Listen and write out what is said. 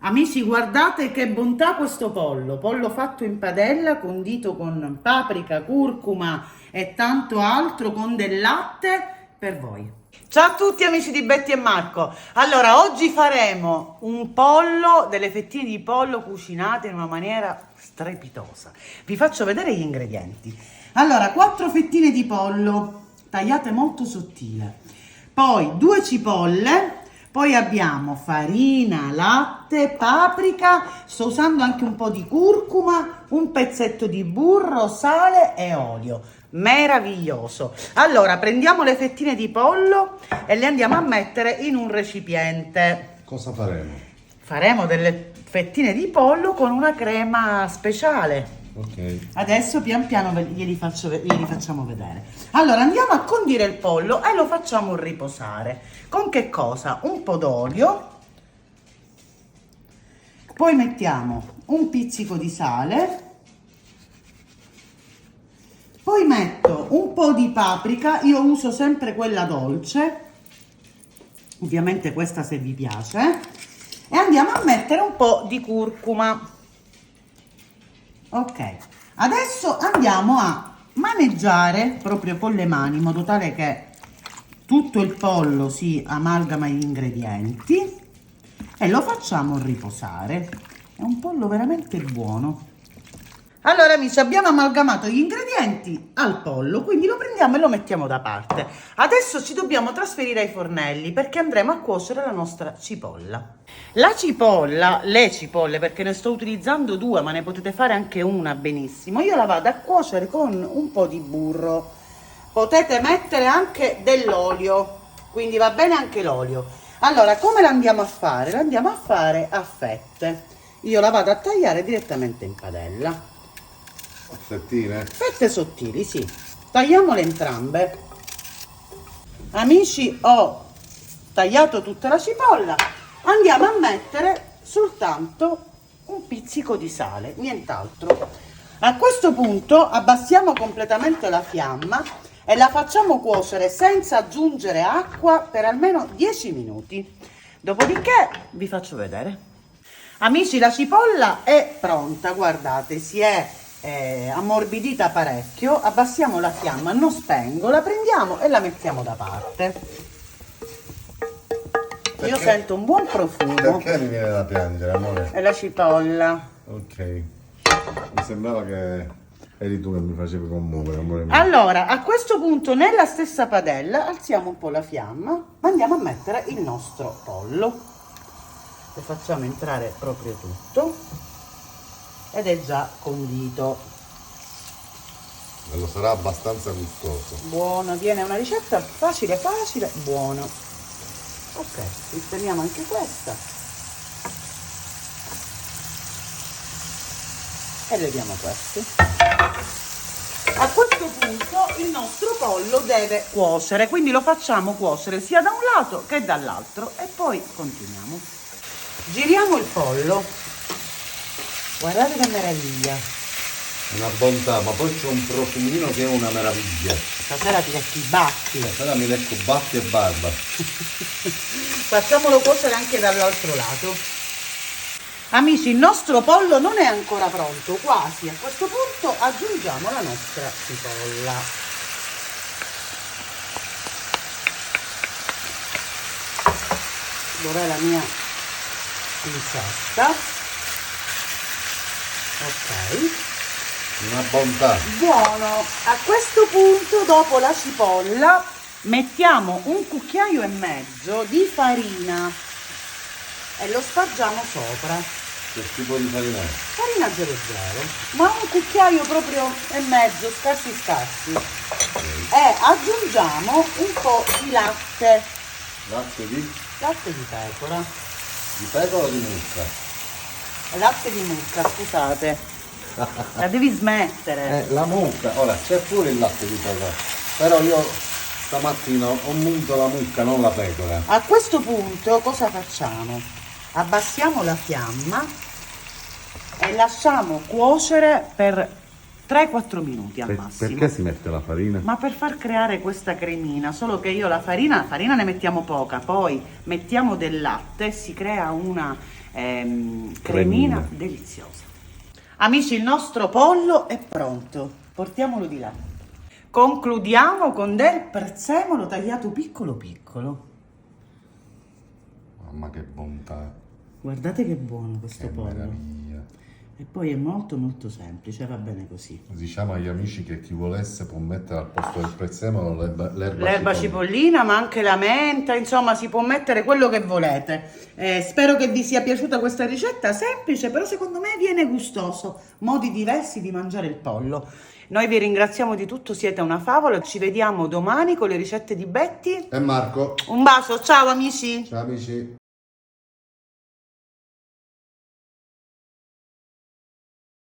Amici, guardate che bontà questo pollo fatto in padella, condito con paprika, curcuma e tanto altro, con del latte per voi. Ciao a tutti amici di Betty e Marco. Allora, oggi faremo un pollo, delle fettine di pollo cucinate in una maniera strepitosa. Vi faccio vedere gli ingredienti. Allora, 4 fettine di pollo tagliate molto sottile, poi 2 cipolle. Poi abbiamo farina, latte, paprika, sto usando anche un po' di curcuma, un pezzetto di burro, sale e olio. Meraviglioso. Allora, prendiamo le fettine di pollo e le andiamo a mettere in un recipiente. Cosa faremo? Faremo delle fettine di pollo con una crema speciale. Ok. Adesso pian piano glieli facciamo vedere. Allora andiamo a condire il pollo e lo facciamo riposare. Con che cosa? Un po' d'olio, poi mettiamo un pizzico di sale, poi metto un po' di paprika, io uso sempre quella dolce, ovviamente questa se vi piace, e andiamo a mettere un po' di curcuma. Ok, adesso andiamo a maneggiare proprio con le mani in modo tale che tutto il pollo si amalgama agli ingredienti e lo facciamo riposare. È un pollo veramente buono. Allora amici, abbiamo amalgamato gli ingredienti al pollo, quindi lo prendiamo e lo mettiamo da parte. Adesso ci dobbiamo trasferire ai fornelli perché andremo a cuocere la nostra cipolla. La cipolla, le cipolle, perché ne sto utilizzando 2, ma ne potete fare anche una benissimo, io la vado a cuocere con un po' di burro. Potete mettere anche dell'olio, quindi va bene anche l'olio. Allora, come la andiamo a fare? La andiamo a fare a fette. Io la vado a tagliare direttamente in padella. Fettine? Fette sottili, sì. Tagliamole entrambe. Amici, ho tagliato tutta la cipolla. Andiamo a mettere soltanto un pizzico di sale, nient'altro. A questo punto abbassiamo completamente la fiamma e la facciamo cuocere senza aggiungere acqua per almeno 10 minuti. Dopodiché vi faccio vedere. Amici, la cipolla è pronta, guardate, si è ammorbidita parecchio. Abbassiamo la fiamma, non spengo, la prendiamo e la mettiamo da parte. Io sento un buon profumo. Perché mi viene da piangere, amore? È la cipolla. Ok. Mi sembrava che eri tu che mi facevi commuovere, amore mio. Allora, a questo punto nella stessa padella alziamo un po' la fiamma, andiamo a mettere il nostro pollo. Lo facciamo entrare proprio tutto ed è già condito. E lo sarà abbastanza gustoso. Buono, viene una ricetta facile, facile, buono. Ok, sistemiamo anche questa e leviamo questi. A questo punto il nostro pollo deve cuocere, quindi lo facciamo cuocere sia da un lato che dall'altro e poi continuiamo. Giriamo il pollo. Guardate che meraviglia. Una bontà, ma poi c'è un profumino che è una meraviglia. Stasera ti lecchi i baffi. Stasera mi lecco baffi e barba. Facciamolo cuocere anche dall'altro lato. Amici, il nostro pollo non è ancora pronto, quasi. A questo punto aggiungiamo la nostra cipolla. Dov'è la mia pincetta? Ok. Una bontà. Buono. A questo punto, dopo la cipolla, mettiamo un cucchiaio e mezzo di farina e lo spargiamo sopra. Che tipo di farina è? Farina 00, ma un cucchiaio proprio e mezzo, scarsi scarsi. E aggiungiamo un po' di latte. Latte di? Latte di pecora. Di pecora o di mucca? Latte di mucca, scusate. La devi smettere. La mucca, ora c'è pure il latte di pecora. Però io stamattina ho munto la mucca, non la pecora. A questo punto cosa facciamo? Abbassiamo la fiamma e lasciamo cuocere per 3-4 minuti al massimo. Perché si mette la farina? Ma per far creare questa cremina, solo che io la farina ne mettiamo poca, poi mettiamo del latte, si crea una cremina deliziosa. Amici, il nostro pollo è pronto, portiamolo di là. Concludiamo con del prezzemolo tagliato piccolo piccolo. Mamma che bontà, Guardate che buono questo che pollo. meraviglia. E poi è molto molto semplice, va bene così. Diciamo agli amici che chi volesse può mettere al posto del prezzemolo L'erba cipollina, ma anche la menta, insomma si può mettere quello che volete. Spero che vi sia piaciuta questa ricetta, semplice, però secondo me viene gustoso. Modi diversi di mangiare il pollo. Noi vi ringraziamo di tutto, siete una favola. Ci vediamo domani con le ricette di Betty. E Marco. Un bacio, ciao amici! Ciao amici.